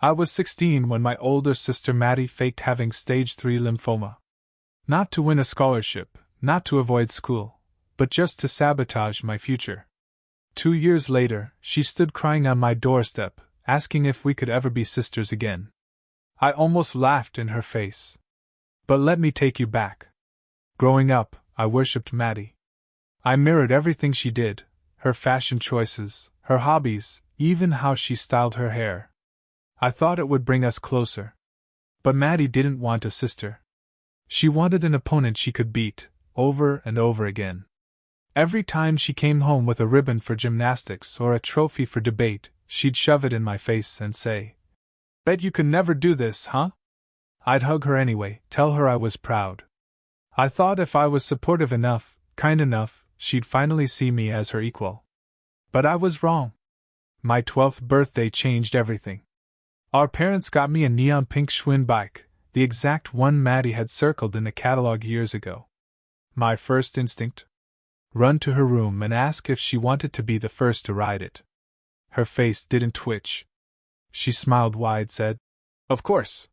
I was 16 when my older sister Maddie faked having stage 3 lymphoma. Not to win a scholarship, not to avoid school, but just to sabotage my future. 2 years later, she stood crying on my doorstep, asking if we could ever be sisters again. I almost laughed in her face. But let me take you back. Growing up, I worshipped Maddie. I mirrored everything she did, her fashion choices, her hobbies, even how she styled her hair. I thought it would bring us closer. But Maddie didn't want a sister. She wanted an opponent she could beat, over and over again. Every time she came home with a ribbon for gymnastics or a trophy for debate, she'd shove it in my face and say, "Bet you can never do this, huh?" I'd hug her anyway, tell her I was proud. I thought if I was supportive enough, kind enough, she'd finally see me as her equal. But I was wrong. My 12th birthday changed everything. Our parents got me a neon pink Schwinn bike, the exact one Maddie had circled in a catalog years ago. My first instinct? Run to her room and ask if she wanted to be the first to ride it. Her face didn't twitch. She smiled wide, said, "Of course."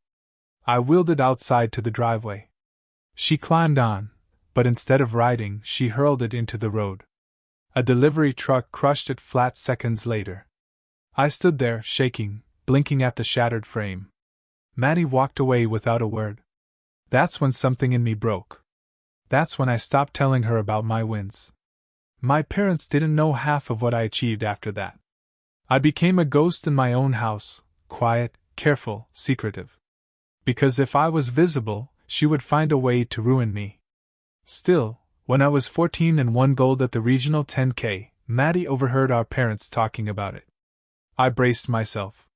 I wheeled it outside to the driveway. She climbed on, but instead of riding, she hurled it into the road. A delivery truck crushed it flat seconds later. I stood there, shaking, blinking at the shattered frame. Maddie walked away without a word. That's when something in me broke. That's when I stopped telling her about my wins. My parents didn't know half of what I achieved after that. I became a ghost in my own house, quiet, careful, secretive. Because if I was visible, she would find a way to ruin me. Still, when I was 14 and won gold at the regional 10K, Maddie overheard our parents talking about it. I braced myself.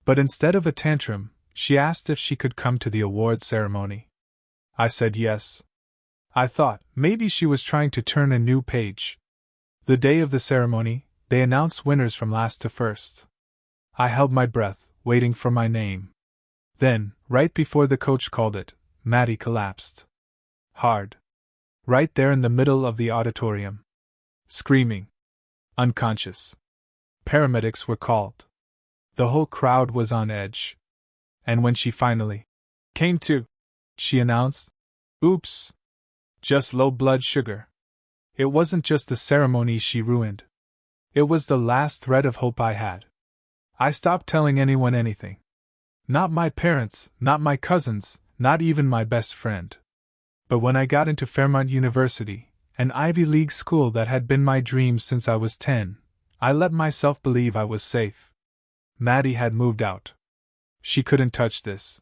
But instead of a tantrum, she asked if she could come to the awards ceremony. I said yes. I thought maybe she was trying to turn a new page. The day of the ceremony, they announced winners from last to first. I held my breath, waiting for my name. Then, right before the coach called it, Maddie collapsed. Hard. Right there in the middle of the auditorium. Screaming. Unconscious. Paramedics were called. The whole crowd was on edge. And when she finally came to, she announced, "Oops. Just low blood sugar." It wasn't just the ceremony she ruined. It was the last thread of hope I had. I stopped telling anyone anything. Not my parents, not my cousins, not even my best friend. But when I got into Fairmont University, an Ivy League school that had been my dream since I was 10, I let myself believe I was safe. Maddie had moved out. She couldn't touch this.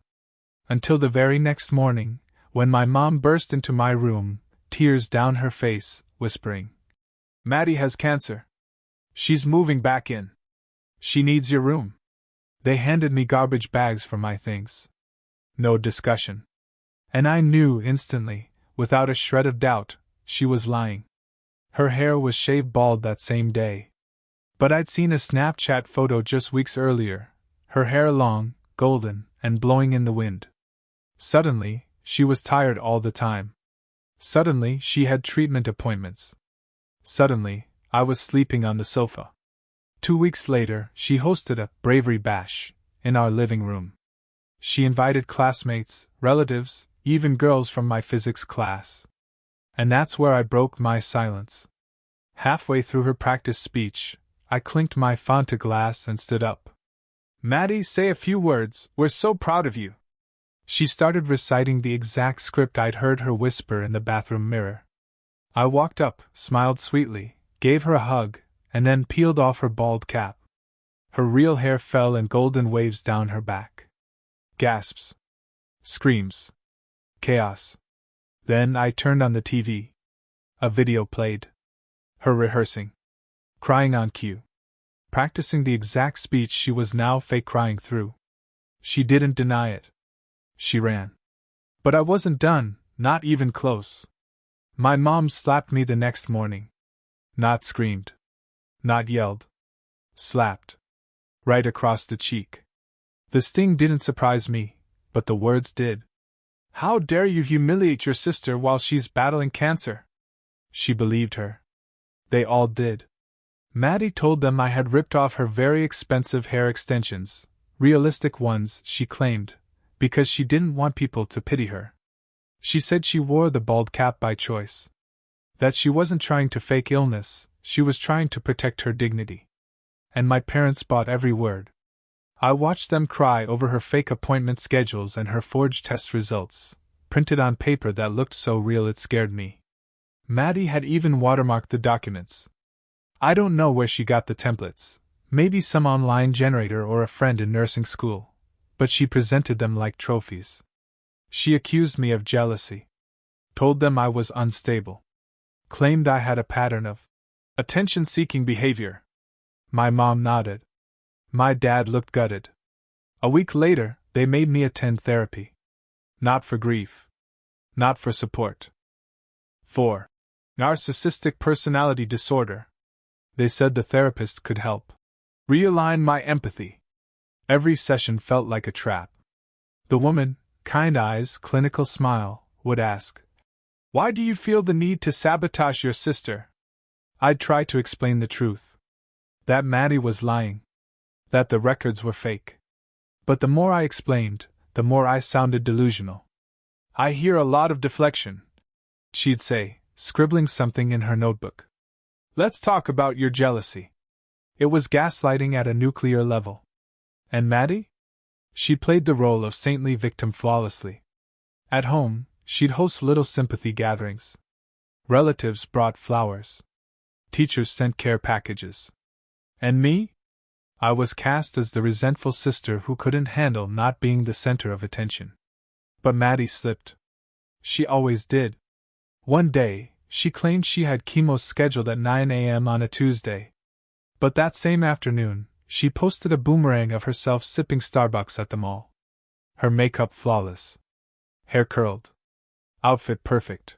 Until the very next morning, when my mom burst into my room, tears down her face, whispering, "Maddie has cancer. She's moving back in. She needs your room." They handed me garbage bags for my things. No discussion. And I knew instantly, without a shred of doubt, she was lying. Her hair was shaved bald that same day. But I'd seen a Snapchat photo just weeks earlier, her hair long, golden, and blowing in the wind. Suddenly, she was tired all the time. Suddenly, she had treatment appointments. Suddenly, I was sleeping on the sofa. 2 weeks later, she hosted a bravery bash in our living room. She invited classmates, relatives, even girls from my physics class. And that's where I broke my silence. Halfway through her practice speech, I clinked my Fanta glass and stood up. "Maddie, say a few words, we're so proud of you." She started reciting the exact script I'd heard her whisper in the bathroom mirror. I walked up, smiled sweetly, gave her a hug, and then peeled off her bald cap. Her real hair fell in golden waves down her back. Gasps. Screams. Chaos. Then I turned on the TV. A video played. Her rehearsing. Crying on cue. Practicing the exact speech she was now fake crying through. She didn't deny it. She ran. But I wasn't done, not even close. My mom slapped me the next morning. Not screamed. Not yelled. Slapped. Right across the cheek. The sting didn't surprise me, but the words did. "How dare you humiliate your sister while she's battling cancer?" She believed her. They all did. Maddie told them I had ripped off her very expensive hair extensions, Realistic ones, she claimed, because she didn't want people to pity her. She said she wore the bald cap by choice. That she wasn't trying to fake illness, she was trying to protect her dignity. And my parents bought every word. I watched them cry over her fake appointment schedules and her forged test results, printed on paper that looked so real it scared me. Maddie had even watermarked the documents. I don't know where she got the templates, maybe some online generator or a friend in nursing school, but she presented them like trophies. She accused me of jealousy, told them I was unstable, claimed I had a pattern of attention-seeking behavior. My mom nodded. My dad looked gutted. A week later, they made me attend therapy. Not for grief. Not for support. For narcissistic personality disorder. They said the therapist could help realign my empathy. Every session felt like a trap. The woman, kind eyes, clinical smile, would ask, "Why do you feel the need to sabotage your sister?" I'd try to explain the truth. That Maddie was lying. That the records were fake. But the more I explained, the more I sounded delusional. "I hear a lot of deflection," she'd say, scribbling something in her notebook. "Let's talk about your jealousy." It was gaslighting at a nuclear level. And Maddie? She played the role of saintly victim flawlessly. At home, she'd host little sympathy gatherings. Relatives brought flowers. Teachers sent care packages. And me? I was cast as the resentful sister who couldn't handle not being the center of attention. But Maddie slipped. She always did. One day, she claimed she had chemo scheduled at 9 a.m. on a Tuesday. But that same afternoon, she posted a boomerang of herself sipping Starbucks at the mall. Her makeup flawless. Hair curled. Outfit perfect.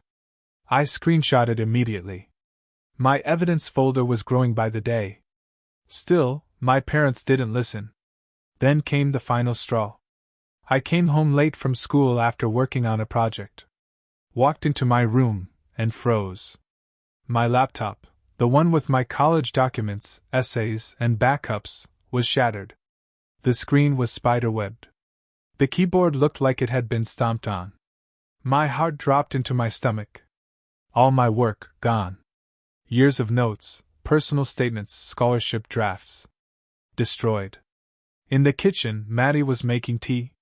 I screenshotted immediately. My evidence folder was growing by the day. Still, my parents didn't listen. Then came the final straw. I came home late from school after working on a project. Walked into my room, and froze. My laptop, the one with my college documents, essays, and backups, was shattered. The screen was spiderwebbed. The keyboard looked like it had been stomped on. My heart dropped into my stomach. All my work, gone. Years of notes, personal statements, scholarship drafts. Destroyed. In the kitchen, Maddie was making tea.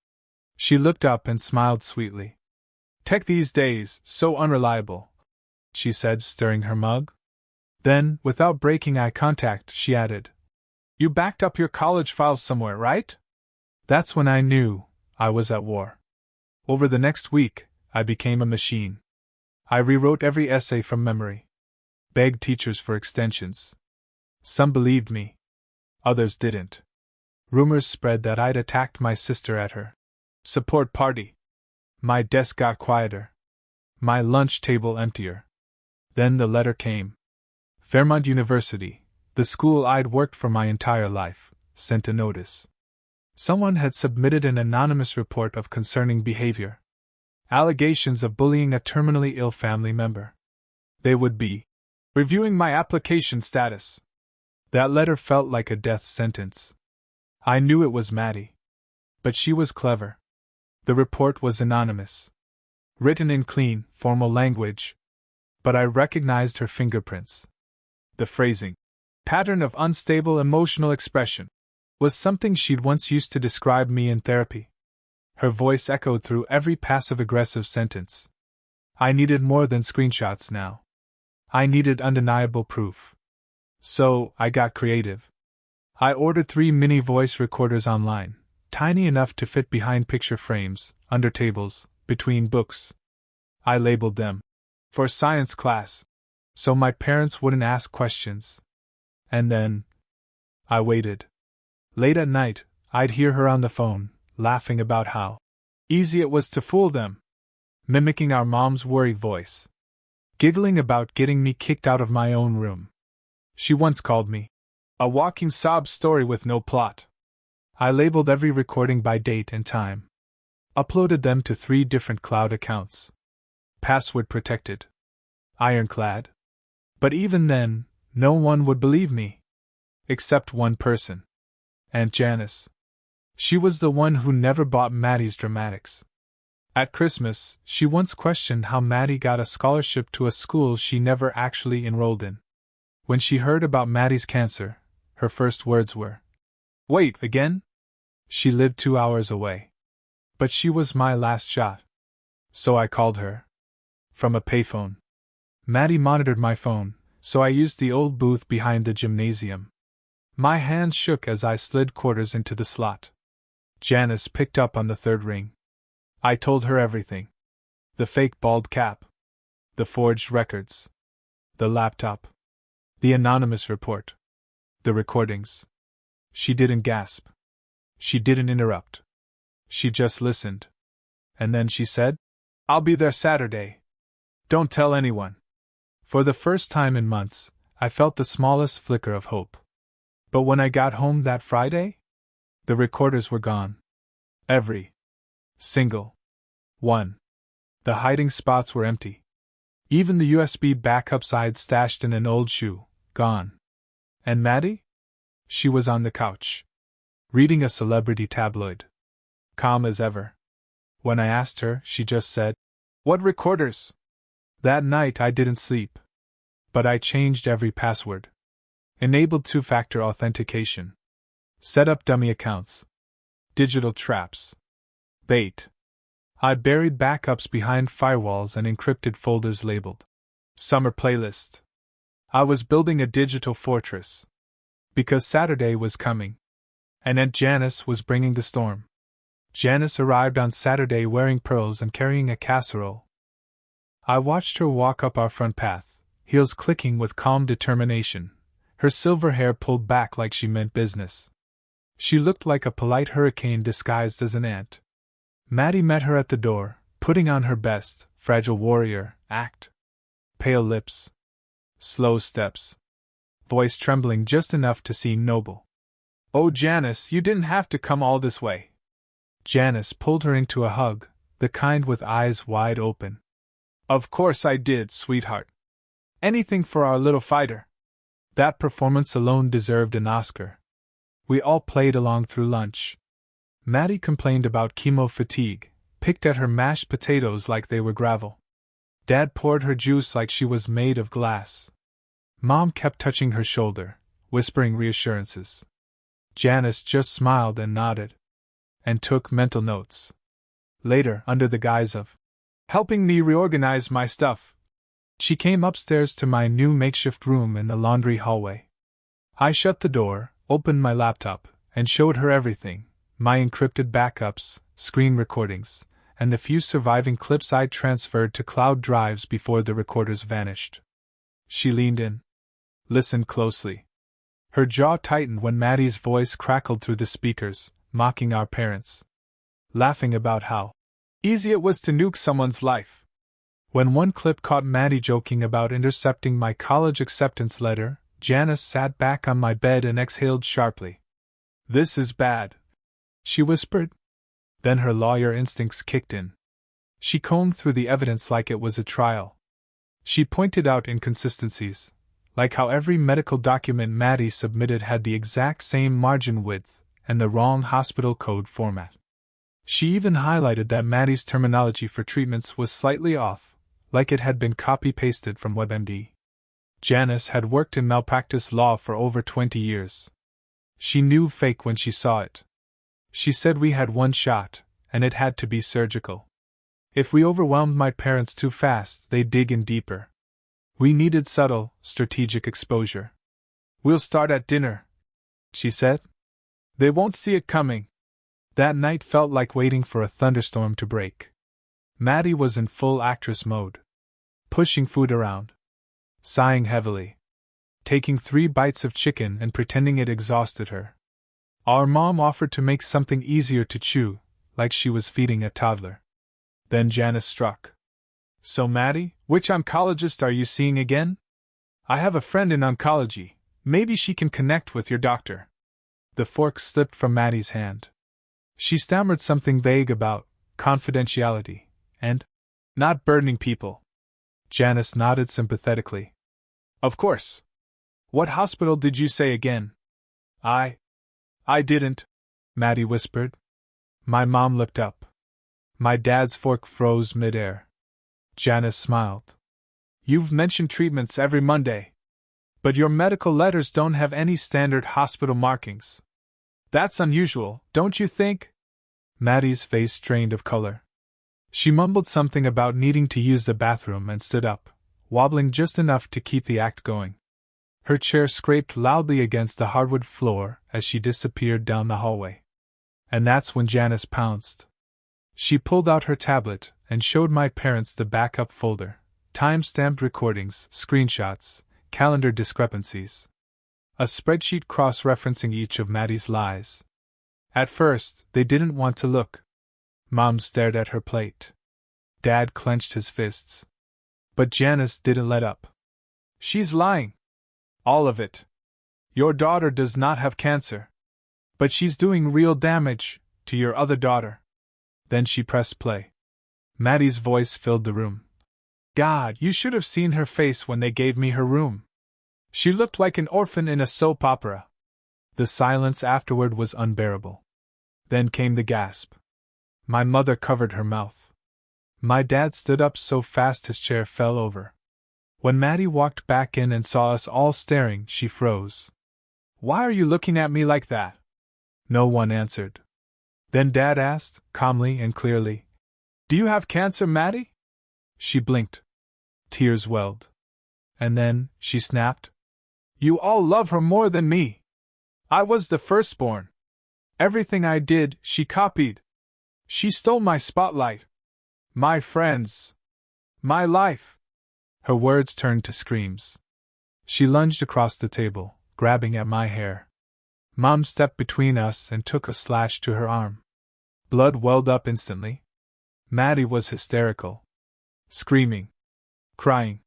She looked up and smiled sweetly. "Tech these days, so unreliable," she said, stirring her mug. Then, without breaking eye contact, she added, "You backed up your college files somewhere, right?" That's when I knew I was at war. Over the next week, I became a machine. I rewrote every essay from memory. Begged teachers for extensions. Some believed me. Others didn't. Rumors spread that I'd attacked my sister at her support party. My desk got quieter. My lunch table emptier. Then the letter came. Fairmont University, the school I'd worked for my entire life, sent a notice. Someone had submitted an anonymous report of concerning behavior. Allegations of bullying a terminally ill family member. They would be reviewing my application status. That letter felt like a death sentence. I knew it was Maddie. But she was clever. The report was anonymous. Written in clean, formal language. But I recognized her fingerprints. The phrasing, pattern of unstable emotional expression, was something she'd once used to describe me in therapy. Her voice echoed through every passive-aggressive sentence. I needed more than screenshots now. I needed undeniable proof. So, I got creative. I ordered 3 mini voice recorders online, tiny enough to fit behind picture frames, under tables, between books. I labeled them for science class, so my parents wouldn't ask questions. And then I waited. Late at night, I'd hear her on the phone, laughing about how easy it was to fool them, mimicking our mom's worried voice, giggling about getting me kicked out of my own room. She once called me a walking sob story with no plot. I labeled every recording by date and time. Uploaded them to 3 different cloud accounts. Password protected. Ironclad. But even then, no one would believe me. Except one person. Aunt Janice. She was the one who never bought Maddie's dramatics. At Christmas, she once questioned how Maddie got a scholarship to a school she never actually enrolled in. When she heard about Maddie's cancer, her first words were, "Wait, again?" She lived 2 hours away. But she was my last shot. So I called her. From a payphone. Maddie monitored my phone, so I used the old booth behind the gymnasium. My hands shook as I slid quarters into the slot. Janice picked up on the third ring. I told her everything. The fake bald cap. The forged records. The laptop. The anonymous report. The recordings. She didn't gasp. She didn't interrupt. She just listened. And then she said, "I'll be there Saturday. Don't tell anyone." For the first time in months, I felt the smallest flicker of hope. But when I got home that Friday, the recorders were gone. Every single one. The hiding spots were empty. Even the USB backups I'd stashed in an old shoe, gone. And Maddie? She was on the couch, reading a celebrity tabloid. Calm as ever. When I asked her, she just said, "What recorders?" That night I didn't sleep. But I changed every password. Enabled two-factor authentication. Set up dummy accounts. Digital traps. Bait. I buried backups behind firewalls and encrypted folders labeled Summer Playlist. I was building a digital fortress. Because Saturday was coming. And Aunt Janice was bringing the storm. Janice arrived on Saturday wearing pearls and carrying a casserole. I watched her walk up our front path, heels clicking with calm determination, her silver hair pulled back like she meant business. She looked like a polite hurricane disguised as an ant. Maddie met her at the door, putting on her best, fragile warrior, act. Pale lips. Slow steps. Voice trembling just enough to seem noble. "Oh, Janice, you didn't have to come all this way." Janice pulled her into a hug, the kind with eyes wide open. "Of course I did, sweetheart. Anything for our little fighter." That performance alone deserved an Oscar. We all played along through lunch. Maddie complained about chemo fatigue, picked at her mashed potatoes like they were gravel. Dad poured her juice like she was made of glass. Mom kept touching her shoulder, whispering reassurances. Janice just smiled and nodded. And took mental notes. Later, under the guise of helping me reorganize my stuff, she came upstairs to my new makeshift room in the laundry hallway. I shut the door, opened my laptop, and showed her everything, my encrypted backups, screen recordings, and the few surviving clips I'd transferred to cloud drives before the recorders vanished. She leaned in. Listened closely. Her jaw tightened when Maddie's voice crackled through the speakers, mocking our parents. Laughing about how easy it was to nuke someone's life. When one clip caught Maddie joking about intercepting my college acceptance letter, Janice sat back on my bed and exhaled sharply. "This is bad," she whispered. Then her lawyer instincts kicked in. She combed through the evidence like it was a trial. She pointed out inconsistencies, like how every medical document Maddie submitted had the exact same margin width and the wrong hospital code format. She even highlighted that Maddie's terminology for treatments was slightly off, like it had been copy-pasted from WebMD. Janice had worked in malpractice law for over 20 years. She knew fake when she saw it. She said we had one shot, and it had to be surgical. If we overwhelmed my parents too fast, they'd dig in deeper. We needed subtle, strategic exposure. "We'll start at dinner," she said. "They won't see it coming." That night felt like waiting for a thunderstorm to break. Maddie was in full actress mode. Pushing food around. Sighing heavily. Taking 3 bites of chicken and pretending it exhausted her. Our mom offered to make something easier to chew, like she was feeding a toddler. Then Janice struck. "So Maddie, which oncologist are you seeing again? I have a friend in oncology, maybe she can connect with your doctor." The fork slipped from Maddie's hand. She stammered something vague about confidentiality and not burdening people. Janice nodded sympathetically. "Of course. What hospital did you say again?" I didn't." Maddie whispered. My mom looked up. My dad's fork froze midair. Janice smiled. You've mentioned treatments every Monday. But your medical letters don't have any standard hospital markings. That's unusual, don't you think? Maddie's face strained of color. She mumbled something about needing to use the bathroom and stood up, wobbling just enough to keep the act going. Her chair scraped loudly against the hardwood floor as she disappeared down the hallway. And that's when Janice pounced. She pulled out her tablet and showed my parents the backup folder, time-stamped recordings, screenshots, calendar discrepancies. A spreadsheet cross-referencing each of Maddie's lies. At first, they didn't want to look. Mom stared at her plate. Dad clenched his fists. But Janice didn't let up. She's lying. All of it. Your daughter does not have cancer. But she's doing real damage to your other daughter. Then she pressed play. Maddie's voice filled the room. God, you should have seen her face when they gave me her room. She looked like an orphan in a soap opera. The silence afterward was unbearable. Then came the gasp. My mother covered her mouth. My dad stood up so fast his chair fell over. When Maddie walked back in and saw us all staring, she froze. Why are you looking at me like that? No one answered. Then Dad asked, calmly and clearly, Do you have cancer, Maddie? She blinked. Tears welled. And then, she snapped. You all love her more than me. I was the firstborn. Everything I did, she copied. She stole my spotlight. My friends. My life. Her words turned to screams. She lunged across the table, grabbing at my hair. Mom stepped between us and took a slash to her arm. Blood welled up instantly. Maddie was hysterical. Screaming. Crying.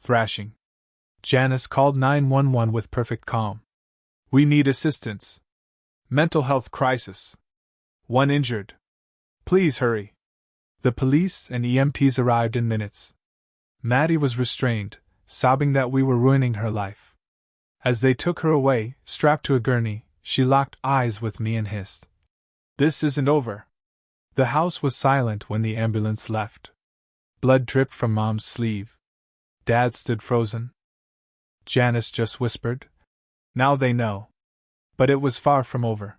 Thrashing. Janice called 911 with perfect calm. We need assistance. Mental health crisis. One injured. Please hurry. The police and EMTs arrived in minutes. Maddie was restrained, sobbing that we were ruining her life. As they took her away, strapped to a gurney, she locked eyes with me and hissed. This isn't over. The house was silent when the ambulance left. Blood dripped from Mom's sleeve. Dad stood frozen. Janice just whispered, Now they know. But it was far from over.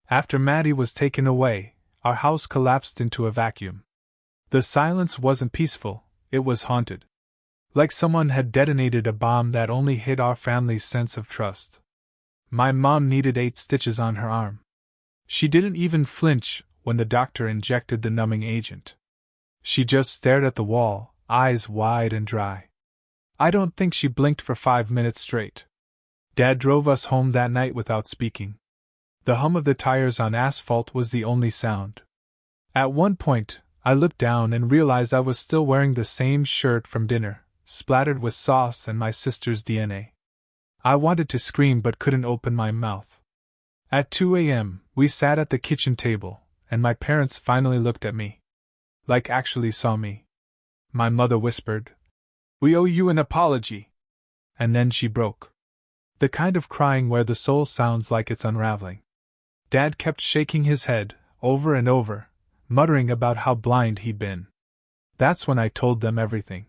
After Maddie was taken away, our house collapsed into a vacuum. The silence wasn't peaceful, it was haunted. Like someone had detonated a bomb that only hit our family's sense of trust. My mom needed 8 stitches on her arm. She didn't even flinch when the doctor injected the numbing agent. She just stared at the wall, eyes wide and dry. I don't think she blinked for 5 minutes straight. Dad drove us home that night without speaking. The hum of the tires on asphalt was the only sound. At one point, I looked down and realized I was still wearing the same shirt from dinner, splattered with sauce and my sister's DNA. I wanted to scream but couldn't open my mouth. At 2 a.m., we sat at the kitchen table, and my parents finally looked at me. Like actually saw me. My mother whispered, We owe you an apology. And then she broke. The kind of crying where the soul sounds like it's unraveling. Dad kept shaking his head, over and over, muttering about how blind he'd been. That's when I told them everything.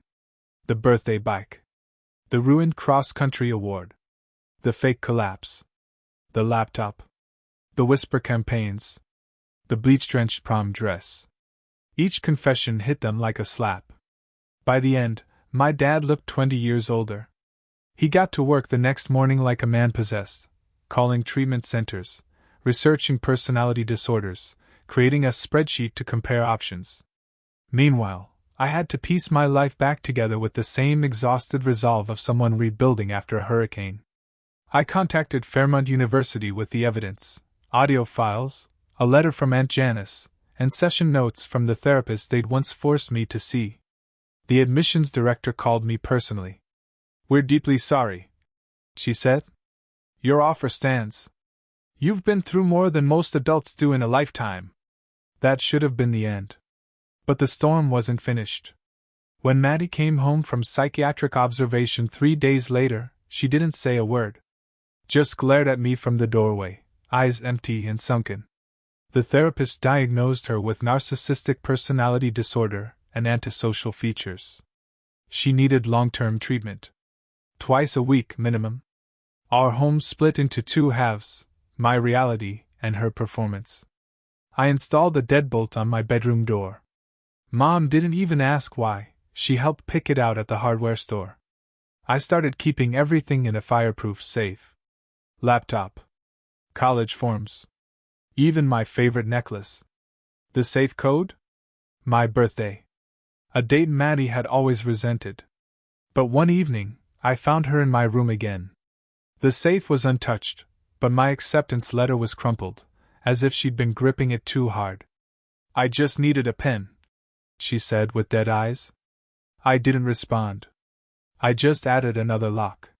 The birthday bike. The ruined cross-country award. The fake collapse. The laptop. The whisper campaigns. The bleach-drenched prom dress. Each confession hit them like a slap. By the end, my dad looked 20 years older. He got to work the next morning like a man possessed, calling treatment centers, researching personality disorders, creating a spreadsheet to compare options. Meanwhile, I had to piece my life back together with the same exhausted resolve of someone rebuilding after a hurricane. I contacted Fairmont University with the evidence, audio files, a letter from Aunt Janice, and session notes from the therapist they'd once forced me to see. The admissions director called me personally. We're deeply sorry, she said. Your offer stands. You've been through more than most adults do in a lifetime. That should have been the end. But the storm wasn't finished. When Maddie came home from psychiatric observation 3 days later, she didn't say a word. Just glared at me from the doorway, eyes empty and sunken. The therapist diagnosed her with narcissistic personality disorder and antisocial features. She needed long-term treatment. Twice a week minimum. Our home split into two halves, my reality and her performance. I installed a deadbolt on my bedroom door. Mom didn't even ask why, she helped pick it out at the hardware store. I started keeping everything in a fireproof safe. Laptop. College forms. Even my favorite necklace. The safe code? My birthday. A date Maddie had always resented. But one evening, I found her in my room again. The safe was untouched, but my acceptance letter was crumpled, as if she'd been gripping it too hard. I just needed a pen, she said with dead eyes. I didn't respond. I just added another lock.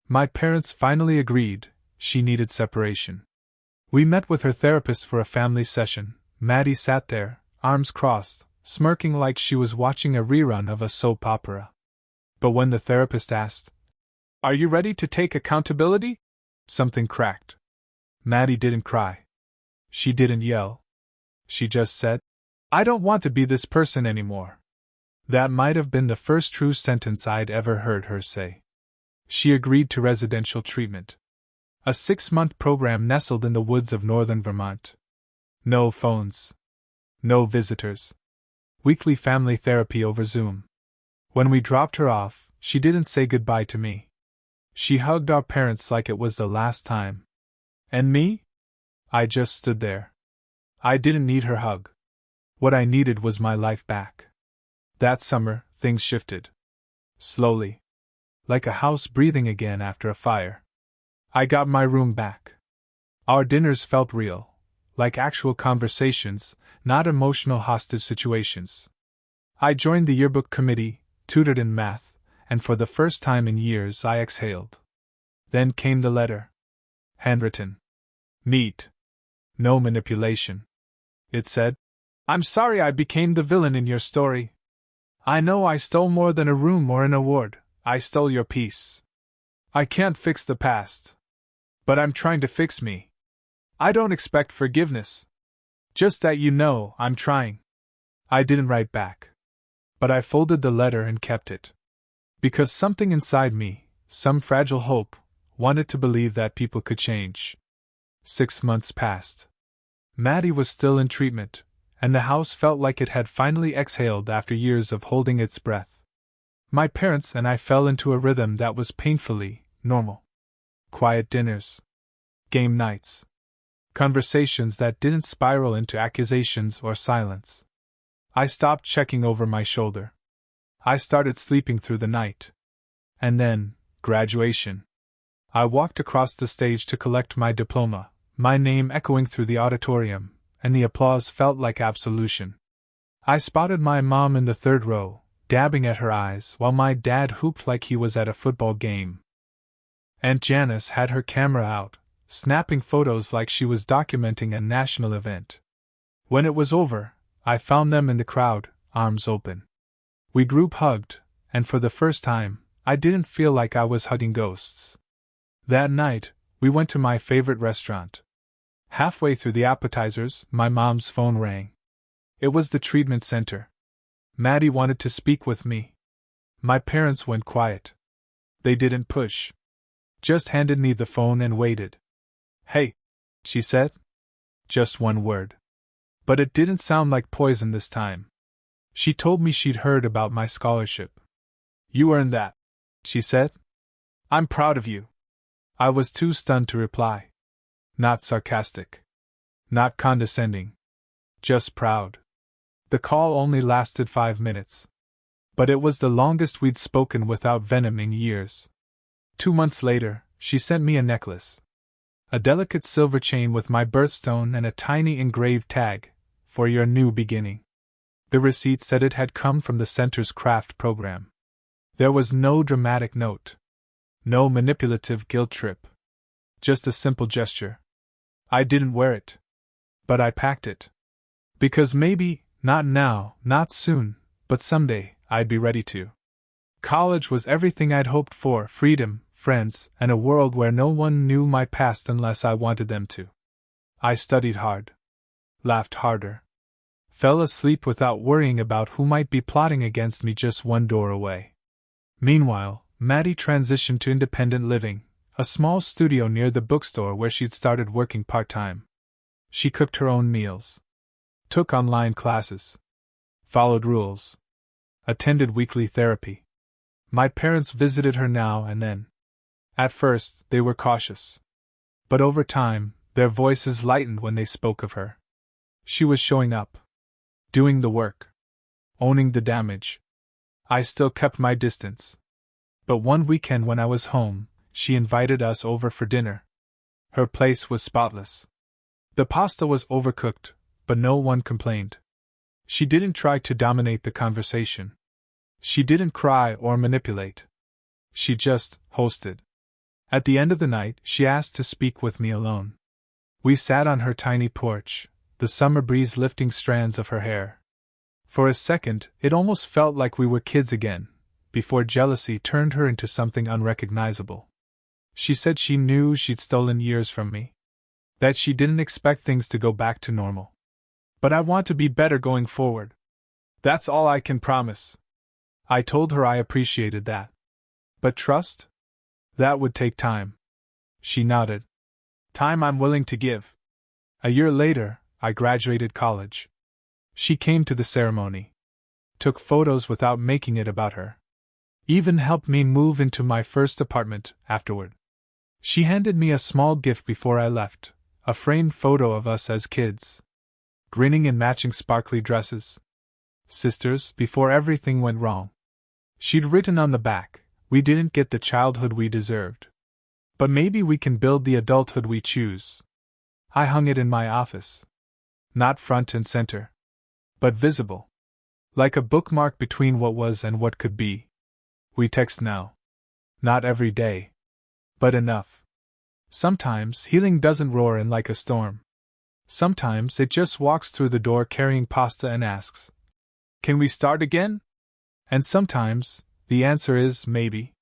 My parents finally agreed, she needed separation. We met with her therapist for a family session. Maddie sat there, arms crossed, smirking like she was watching a rerun of a soap opera. But when the therapist asked, "Are you ready to take accountability?" something cracked. Maddie didn't cry. She didn't yell. She just said, "I don't want to be this person anymore." That might have been the first true sentence I'd ever heard her say. She agreed to residential treatment. A 6-month program nestled in the woods of northern Vermont. No phones. No visitors. Weekly family therapy over Zoom. When we dropped her off, she didn't say goodbye to me. She hugged our parents like it was the last time. And me? I just stood there. I didn't need her hug. What I needed was my life back. That summer, things shifted. Slowly. Like a house breathing again after a fire. I got my room back. Our dinners felt real, like actual conversations, not emotional hostage situations. I joined the yearbook committee, tutored in math, and for the first time in years I exhaled. Then came the letter. Handwritten. Neat. No manipulation. It said, "I'm sorry I became the villain in your story. I know I stole more than a room or an award. I stole your peace. I can't fix the past. But I'm trying to fix me. I don't expect forgiveness. Just that you know I'm trying." I didn't write back. But I folded the letter and kept it. Because something inside me, some fragile hope, wanted to believe that people could change. 6 months passed. Maddie was still in treatment, and the house felt like it had finally exhaled after years of holding its breath. My parents and I fell into a rhythm that was painfully normal. Quiet dinners. Game nights. Conversations that didn't spiral into accusations or silence. I stopped checking over my shoulder. I started sleeping through the night. And then, graduation. I walked across the stage to collect my diploma, my name echoing through the auditorium, and the applause felt like absolution. I spotted my mom in the third row, dabbing at her eyes while my dad hooped like he was at a football game. Aunt Janice had her camera out, snapping photos like she was documenting a national event. When it was over, I found them in the crowd, arms open. We group hugged, and for the first time, I didn't feel like I was hugging ghosts. That night, we went to my favorite restaurant. Halfway through the appetizers, my mom's phone rang. It was the treatment center. Maddie wanted to speak with me. My parents went quiet. They didn't push. Just handed me the phone and waited. "Hey," she said. Just one word. But it didn't sound like poison this time. She told me she'd heard about my scholarship. "You earned that," she said. "I'm proud of you." I was too stunned to reply. Not sarcastic. Not condescending. Just proud. The call only lasted 5 minutes. But it was the longest we'd spoken without venom in years. 2 months later, she sent me a necklace. A delicate silver chain with my birthstone and a tiny engraved tag, "For your new beginning." The receipt said it had come from the center's craft program. There was no dramatic note. No manipulative guilt trip. Just a simple gesture. I didn't wear it. But I packed it. Because maybe, not now, not soon, but someday, I'd be ready to. College was everything I'd hoped for: freedom, friends, and a world where no one knew my past unless I wanted them to. I studied hard. Laughed harder. Fell asleep without worrying about who might be plotting against me just one door away. Meanwhile, Maddie transitioned to independent living, a small studio near the bookstore where she'd started working part-time. She cooked her own meals. Took online classes. Followed rules. Attended weekly therapy. My parents visited her now and then. At first, they were cautious. But over time, their voices lightened when they spoke of her. She was showing up. Doing the work. Owning the damage. I still kept my distance. But one weekend when I was home, she invited us over for dinner. Her place was spotless. The pasta was overcooked, but no one complained. She didn't try to dominate the conversation. She didn't cry or manipulate. She just hosted. At the end of the night, she asked to speak with me alone. We sat on her tiny porch, the summer breeze lifting strands of her hair. For a second, it almost felt like we were kids again, before jealousy turned her into something unrecognizable. She said she knew she'd stolen years from me. That she didn't expect things to go back to normal. But I want to be better going forward. That's all I can promise. I told her I appreciated that. But trust? That would take time. She nodded. Time I'm willing to give. A year later, I graduated college. She came to the ceremony. Took photos without making it about her. Even helped me move into my first apartment afterward. She handed me a small gift before I left, a framed photo of us as kids. Grinning in matching sparkly dresses. Sisters, before everything went wrong. She'd written on the back, we didn't get the childhood we deserved. But maybe we can build the adulthood we choose. I hung it in my office. Not front and center. But visible. Like a bookmark between what was and what could be. We text now. Not every day. But enough. Sometimes healing doesn't roar in like a storm. Sometimes it just walks through the door carrying pasta and asks, "Can we start again?" And sometimes the answer is maybe.